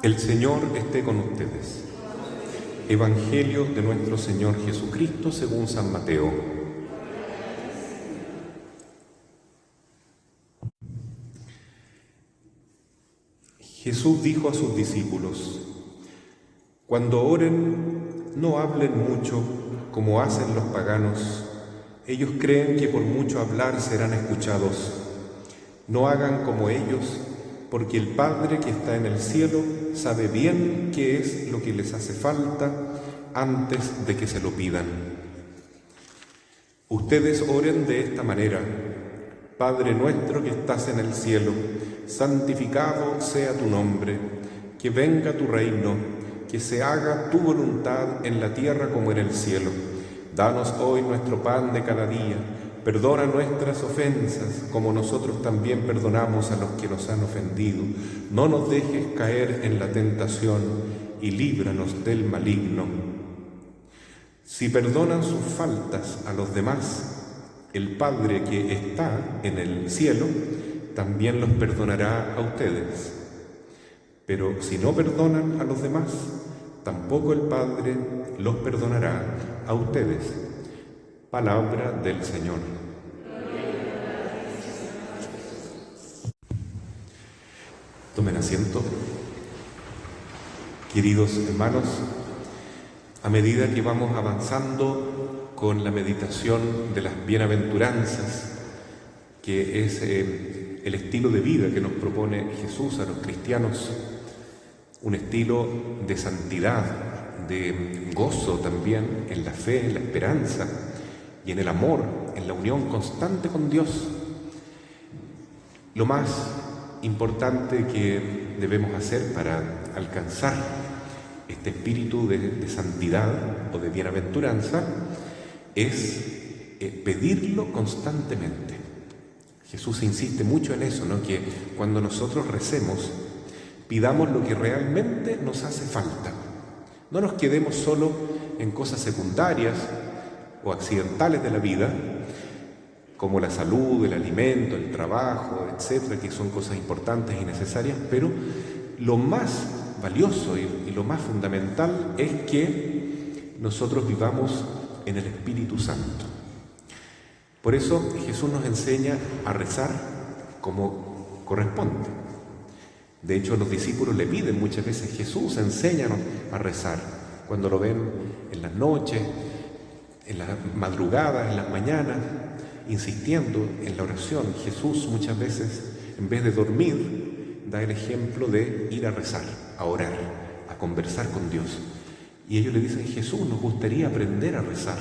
El Señor esté con ustedes. Evangelio de nuestro Señor Jesucristo según San Mateo. Jesús dijo a sus discípulos: cuando oren, no hablen mucho como hacen los paganos. Ellos creen que por mucho hablar serán escuchados. No hagan como ellos, porque el Padre que está en el cielo sabe bien qué es lo que les hace falta antes de que se lo pidan. Ustedes oren de esta manera: Padre nuestro que estás en el cielo, santificado sea tu nombre, que venga tu reino, que se haga tu voluntad en la tierra como en el cielo. Danos hoy nuestro pan de cada día. Perdona nuestras ofensas, como nosotros también perdonamos a los que nos han ofendido. No nos dejes caer en la tentación y líbranos del maligno. Si perdonan sus faltas a los demás, el Padre que está en el cielo también los perdonará a ustedes. Pero si no perdonan a los demás, tampoco el Padre los perdonará a ustedes. Palabra del Señor. Tomen asiento. Queridos hermanos, a medida que vamos avanzando con la meditación de las bienaventuranzas, que es el estilo de vida que nos propone Jesús a los cristianos, un estilo de santidad, de gozo también en la fe, en la esperanza y en el amor, en la unión constante con Dios. Lo más importante que debemos hacer para alcanzar este espíritu de santidad o de bienaventuranza es pedirlo constantemente. Jesús insiste mucho en eso, ¿no? Que cuando nosotros recemos, pidamos lo que realmente nos hace falta. No nos quedemos solo en cosas secundarias o accidentales de la vida, como la salud, el alimento, el trabajo, etcétera, que son cosas importantes y necesarias, pero lo más valioso y lo más fundamental es que nosotros vivamos en el Espíritu Santo. Por eso Jesús nos enseña a rezar como corresponde. De hecho, los discípulos le piden muchas veces: Jesús, enséñanos a rezar. Cuando lo ven en las noches, en las madrugadas, en las mañanas, insistiendo en la oración, Jesús muchas veces, en vez de dormir, da el ejemplo de ir a rezar, a orar, a conversar con Dios. Y ellos le dicen: Jesús, nos gustaría aprender a rezar.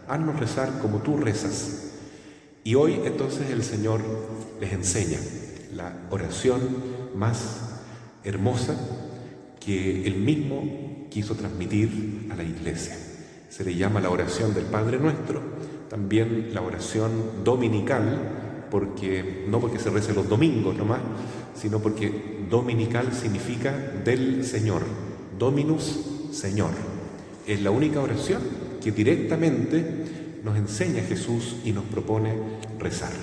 Haznos rezar como tú rezas. Y hoy entonces el Señor les enseña la oración más hermosa que Él mismo quiso transmitir a la Iglesia. Se le llama la oración del Padre Nuestro, también la oración dominical, no porque se rece los domingos nomás, sino porque dominical significa del Señor, Dominus, Señor. Es la única oración que directamente nos enseña Jesús y nos propone rezar,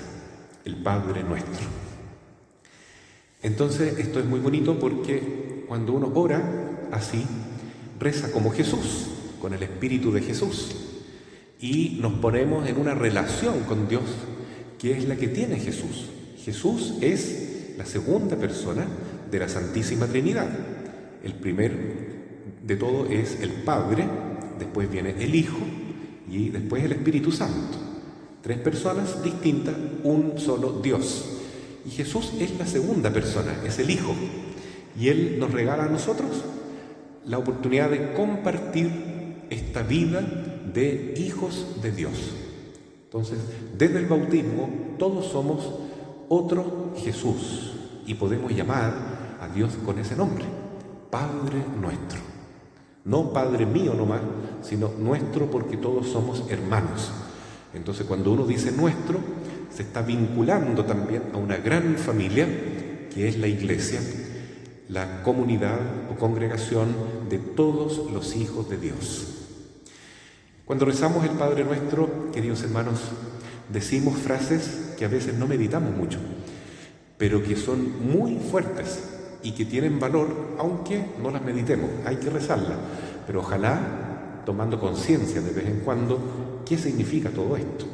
el Padre Nuestro. Entonces esto es muy bonito porque cuando uno ora así, reza como Jesús, con el Espíritu de Jesús, y nos ponemos en una relación con Dios que es la que tiene Jesús. Jesús es la segunda persona de la Santísima Trinidad. El primero de todo es el Padre, después viene el Hijo y después el Espíritu Santo. Tres personas distintas, un solo Dios. Y Jesús es la segunda persona, es el Hijo. Y Él nos regala a nosotros la oportunidad de compartir esta vida de hijos de Dios. Entonces, desde el bautismo, todos somos otro Jesús y podemos llamar a Dios con ese nombre, Padre Nuestro. No Padre mío nomás, sino nuestro, porque todos somos hermanos. Entonces, cuando uno dice nuestro, se está vinculando también a una gran familia que es la Iglesia, la comunidad o congregación de todos los hijos de Dios. Cuando rezamos el Padre Nuestro, queridos hermanos, decimos frases que a veces no meditamos mucho. pero que son muy fuertes y que tienen valor, aunque no las meditemos, hay que rezarlas, pero ojalá tomando conciencia de vez en cuando qué significa todo esto.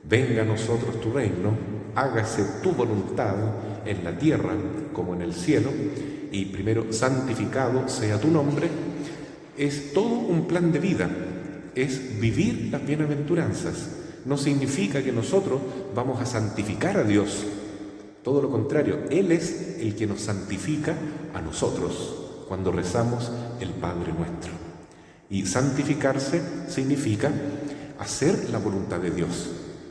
Venga a nosotros tu reino, hágase tu voluntad en la tierra como en el cielo, y primero, santificado sea tu nombre. Es todo un plan de vida, es vivir las bienaventuranzas. No significa que nosotros vamos a santificar a Dios, todo lo contrario, Él es el que nos santifica a nosotros cuando rezamos el Padre Nuestro. Y santificarse significa hacer la voluntad de Dios,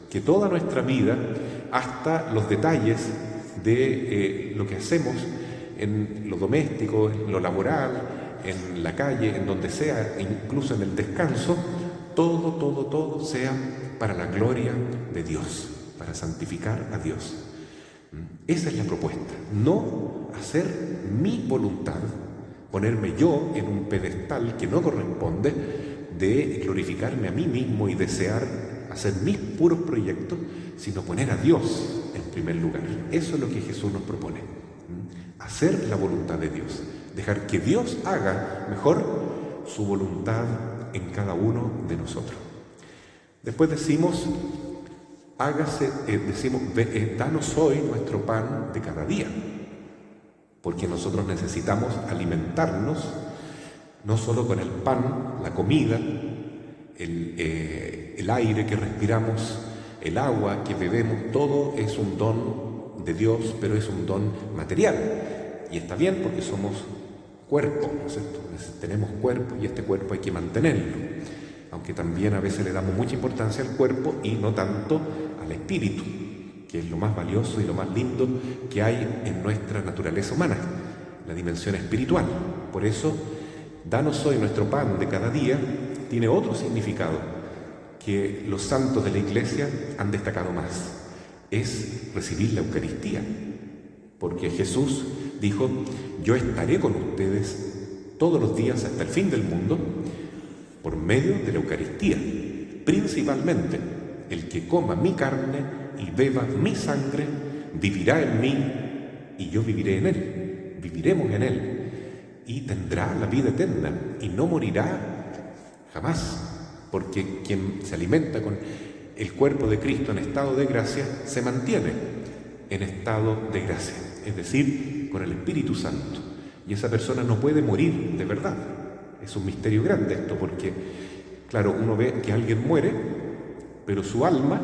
que toda nuestra vida, hasta los detalles de lo que hacemos en lo doméstico, en lo laboral, en la calle, en donde sea, incluso en el descanso, todo sea para la gloria de Dios, para santificar a Dios. Esa es la propuesta, no hacer mi voluntad, ponerme yo en un pedestal que no corresponde, de glorificarme a mí mismo y desear hacer mis puros proyectos, sino poner a Dios en primer lugar. Eso es lo que Jesús nos propone, hacer la voluntad de Dios, dejar que Dios haga mejor su voluntad en cada uno de nosotros. Después decimos, danos hoy nuestro pan de cada día, porque nosotros necesitamos alimentarnos no solo con el pan, la comida, el aire que respiramos, el agua que bebemos, todo es un don de Dios, pero es un don material. Y está bien porque somos cuerpo, ¿no es cierto? Tenemos cuerpo y este cuerpo hay que mantenerlo, aunque también a veces le damos mucha importancia al cuerpo y no tanto al espíritu, que es lo más valioso y lo más lindo que hay en nuestra naturaleza humana, la dimensión espiritual. Por eso, danos hoy nuestro pan de cada día tiene otro significado que los santos de la Iglesia han destacado más. Es recibir la Eucaristía, porque Jesús dijo, yo estaré con ustedes todos los días hasta el fin del mundo por medio de la Eucaristía. Principalmente, el que coma mi carne y beba mi sangre vivirá en mí y yo viviré en él. Viviremos en él y tendrá la vida eterna y no morirá jamás, porque quien se alimenta con el cuerpo de Cristo en estado de gracia se mantiene en estado de gracia, es decir, con el Espíritu Santo, y esa persona no puede morir de verdad. Es un misterio grande esto, porque claro, uno ve que alguien muere, pero su alma,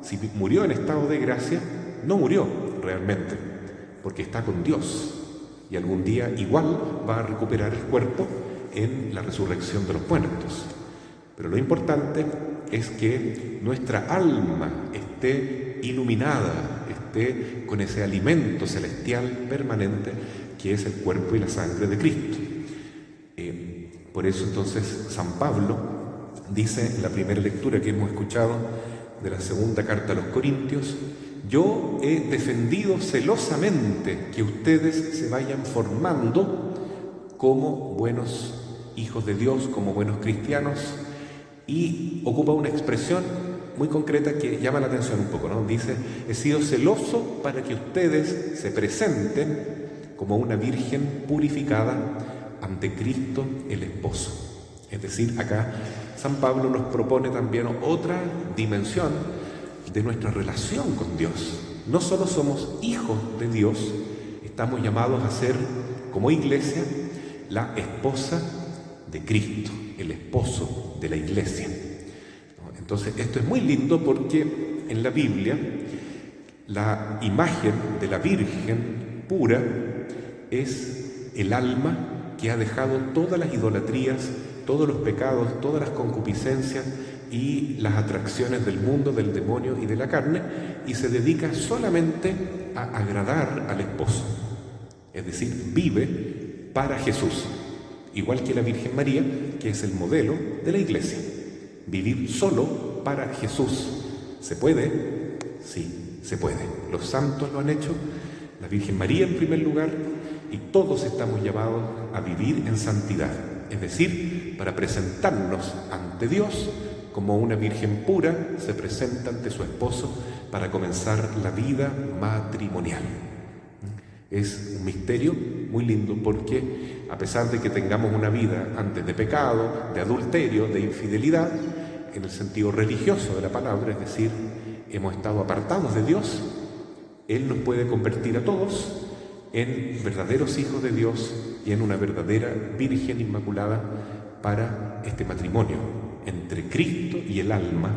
si murió en estado de gracia, no murió realmente, porque está con Dios y algún día igual va a recuperar el cuerpo en la resurrección de los muertos. Pero lo importante es que nuestra alma esté iluminada, esté con ese alimento celestial permanente que es el cuerpo y la sangre de Cristo. Por eso entonces San Pablo dice en la primera lectura que hemos escuchado de la segunda carta a los Corintios, yo he defendido celosamente que ustedes se vayan formando como buenos hijos de Dios, como buenos cristianos, y ocupa una expresión muy concreta que llama la atención un poco, ¿no? Dice, he sido celoso para que ustedes se presenten como una virgen purificada ante Cristo el esposo. Es decir, acá San Pablo nos propone también otra dimensión de nuestra relación con Dios. No solo somos hijos de Dios, estamos llamados a ser, como iglesia, la esposa de Cristo, el esposo de la iglesia. Entonces, esto es muy lindo porque en la Biblia la imagen de la Virgen pura es el alma que ha dejado todas las idolatrías, todos los pecados, todas las concupiscencias y las atracciones del mundo, del demonio y de la carne, y se dedica solamente a agradar al esposo. Es decir, vive para Jesús, igual que la Virgen María, que es el modelo de la Iglesia. Vivir solo para Jesús. ¿Se puede? Sí, se puede. Los santos lo han hecho, la Virgen María en primer lugar, y todos estamos llamados a vivir en santidad, es decir, para presentarnos ante Dios como una virgen pura se presenta ante su esposo para comenzar la vida matrimonial. Es un misterio muy lindo porque a pesar de que tengamos una vida antes de pecado, de adulterio, de infidelidad, en el sentido religioso de la palabra, es decir, hemos estado apartados de Dios, Él nos puede convertir a todos en verdaderos hijos de Dios y en una verdadera Virgen Inmaculada para este matrimonio entre Cristo y el alma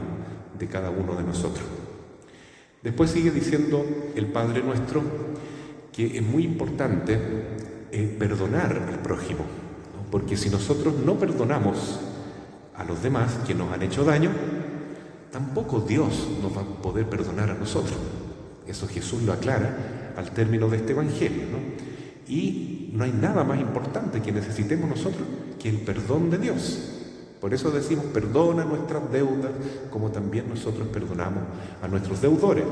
de cada uno de nosotros. Después sigue diciendo el Padre Nuestro que es muy importante perdonar al prójimo, ¿no? Porque si nosotros no perdonamos a los demás que nos han hecho daño, tampoco Dios nos va a poder perdonar a nosotros. Eso Jesús lo aclara al término de este Evangelio, ¿no? Y no hay nada más importante que necesitemos nosotros que el perdón de Dios. Por eso decimos, perdona nuestras deudas como también nosotros perdonamos a nuestros deudores.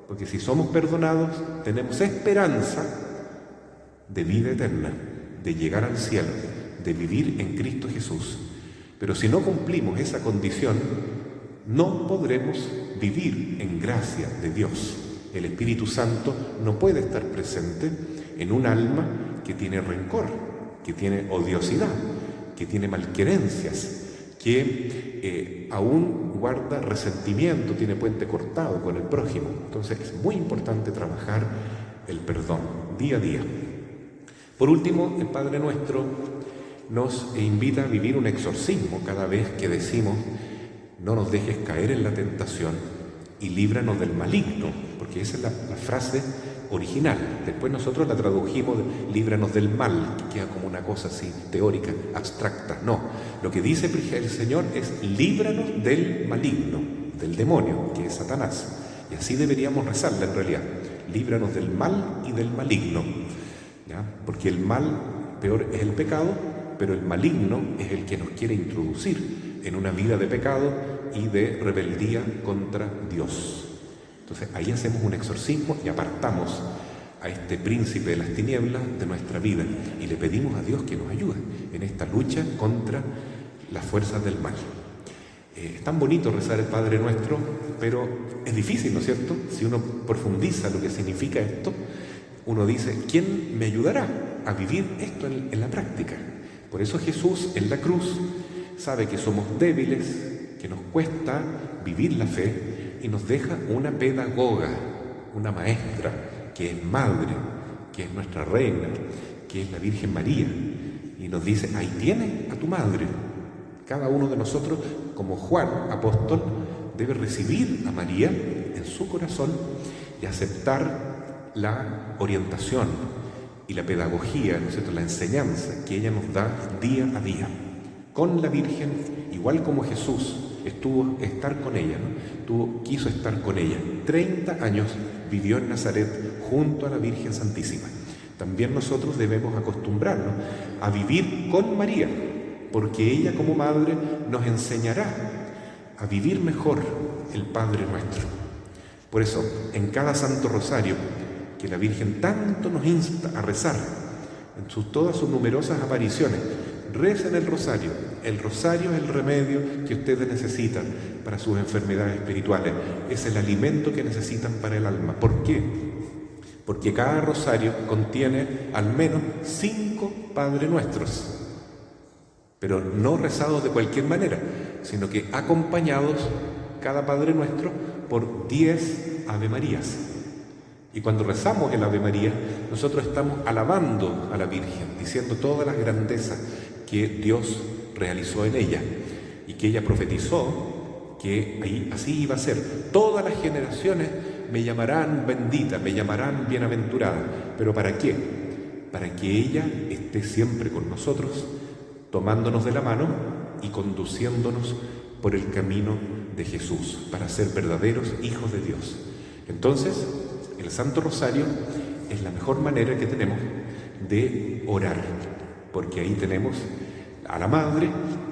Porque si somos perdonados, tenemos esperanza de vida eterna, de llegar al cielo, de vivir en Cristo Jesús. Pero si no cumplimos esa condición, no podremos vivir en gracia de Dios. El Espíritu Santo no puede estar presente en un alma que tiene rencor, que tiene odiosidad, que tiene malquerencias, que aún guarda resentimiento, tiene puente cortado con el prójimo. Entonces es muy importante trabajar el perdón día a día. Por último, el Padre Nuestro nos invita a vivir un exorcismo cada vez que decimos: no nos dejes caer en la tentación y líbranos del maligno, porque esa es la frase original. Después nosotros la tradujimos de líbranos del mal, que queda como una cosa así teórica, abstracta. No, lo que dice el Señor es líbranos del maligno, del demonio, que es Satanás. Y así deberíamos rezarla en realidad: líbranos del mal y del maligno, ¿ya? Porque el mal peor es el pecado, pero el maligno es el que nos quiere introducir en una vida de pecado y de rebeldía contra Dios. Entonces ahí hacemos un exorcismo y apartamos a este príncipe de las tinieblas de nuestra vida y le pedimos a Dios que nos ayude en esta lucha contra las fuerzas del mal. Es tan bonito rezar el Padre Nuestro, pero es difícil, ¿no es cierto? Si uno profundiza lo que significa esto, uno dice: ¿quién me ayudará a vivir esto en la práctica? Por eso Jesús en la cruz sabe que somos débiles, que nos cuesta vivir la fe, y nos deja una pedagoga, una maestra, que es madre, que es nuestra reina, que es la Virgen María, y nos dice: ahí tienes a tu madre. Cada uno de nosotros, como Juan, apóstol, debe recibir a María en su corazón y aceptar la orientación y la pedagogía, ¿no es cierto?, la enseñanza que ella nos da día a día. Con la Virgen, igual como Jesús estuvo estar con ella, ¿no? Quiso estar con ella. 30 años vivió en Nazaret junto a la Virgen Santísima. También nosotros debemos acostumbrarnos a vivir con María, porque ella como madre nos enseñará a vivir mejor el Padre Nuestro. Por eso, en cada Santo Rosario, que la Virgen tanto nos insta a rezar, en todas sus numerosas apariciones, recen el rosario. El rosario es el remedio que ustedes necesitan para sus enfermedades espirituales. Es el alimento que necesitan para el alma. ¿Por qué? Porque cada rosario contiene al menos 5 Padre Nuestros, pero no rezados de cualquier manera, sino que acompañados cada Padre Nuestro por 10 Ave Marías. Y cuando rezamos el Ave María, nosotros estamos alabando a la Virgen, diciendo todas las grandezas que Dios realizó en ella y que ella profetizó que así iba a ser. Todas las generaciones me llamarán bendita, me llamarán bienaventurada. ¿Pero para qué? Para que ella esté siempre con nosotros, tomándonos de la mano y conduciéndonos por el camino de Jesús, para ser verdaderos hijos de Dios. Entonces, el Santo Rosario es la mejor manera que tenemos de orar, porque ahí tenemos a la Madre,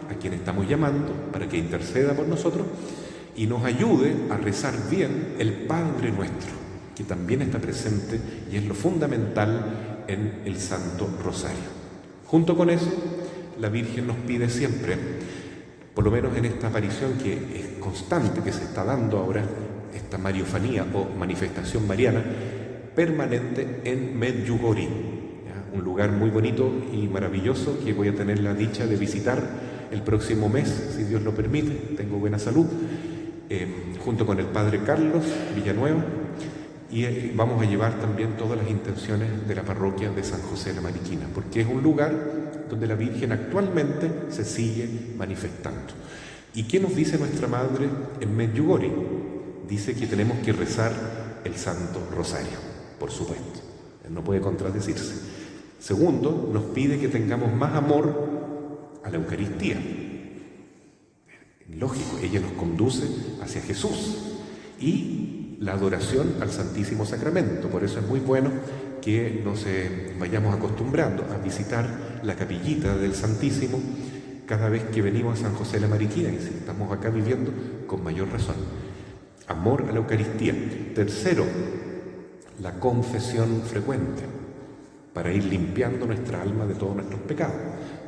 a quien estamos llamando para que interceda por nosotros y nos ayude a rezar bien el Padre Nuestro, que también está presente y es lo fundamental en el Santo Rosario. Junto con eso, la Virgen nos pide siempre, por lo menos en esta aparición que es constante, que se está dando ahora, esta mariofanía o manifestación mariana, permanente en Medjugorje, un lugar muy bonito y maravilloso que voy a tener la dicha de visitar el próximo mes, si Dios lo permite, tengo buena salud, junto con el Padre Carlos Villanueva, y vamos a llevar también todas las intenciones de la parroquia de San José de la Mariquina, porque es un lugar donde la Virgen actualmente se sigue manifestando. ¿Y qué nos dice nuestra Madre en Medjugorje? Dice que tenemos que rezar el Santo Rosario, por supuesto, no puede contradecirse. Segundo, nos pide que tengamos más amor a la Eucaristía. Lógico, ella nos conduce hacia Jesús y la adoración al Santísimo Sacramento. Por eso es muy bueno que nos vayamos acostumbrando a visitar la capillita del Santísimo cada vez que venimos a San José de la Mariquina, y si estamos acá viviendo, con mayor razón. Amor a la Eucaristía. Tercero, la confesión frecuente, para ir limpiando nuestra alma de todos nuestros pecados.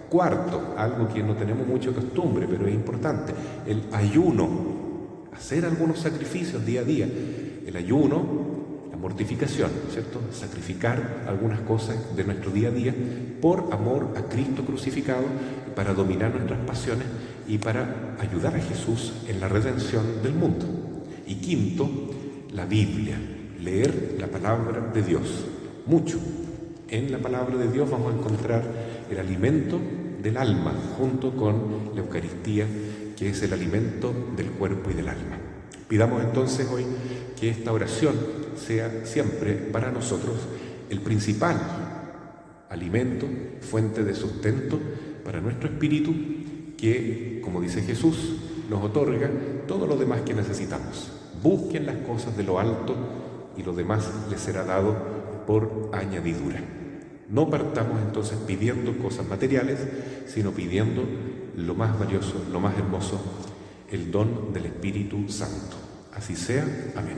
Cuarto, algo que no tenemos mucha costumbre, pero es importante, el ayuno, hacer algunos sacrificios día a día. El ayuno, la mortificación, ¿cierto? Sacrificar algunas cosas de nuestro día a día por amor a Cristo crucificado, para dominar nuestras pasiones y para ayudar a Jesús en la redención del mundo. Y quinto, la Biblia, leer la palabra de Dios, mucho. En la palabra de Dios vamos a encontrar el alimento del alma, junto con la Eucaristía, que es el alimento del cuerpo y del alma. Pidamos entonces hoy que esta oración sea siempre para nosotros el principal alimento, fuente de sustento para nuestro espíritu, que, como dice Jesús, nos otorga todo lo demás que necesitamos. Busquen las cosas de lo alto y lo demás les será dado por añadidura. No partamos entonces pidiendo cosas materiales, sino pidiendo lo más valioso, lo más hermoso, el don del Espíritu Santo. Así sea. Amén.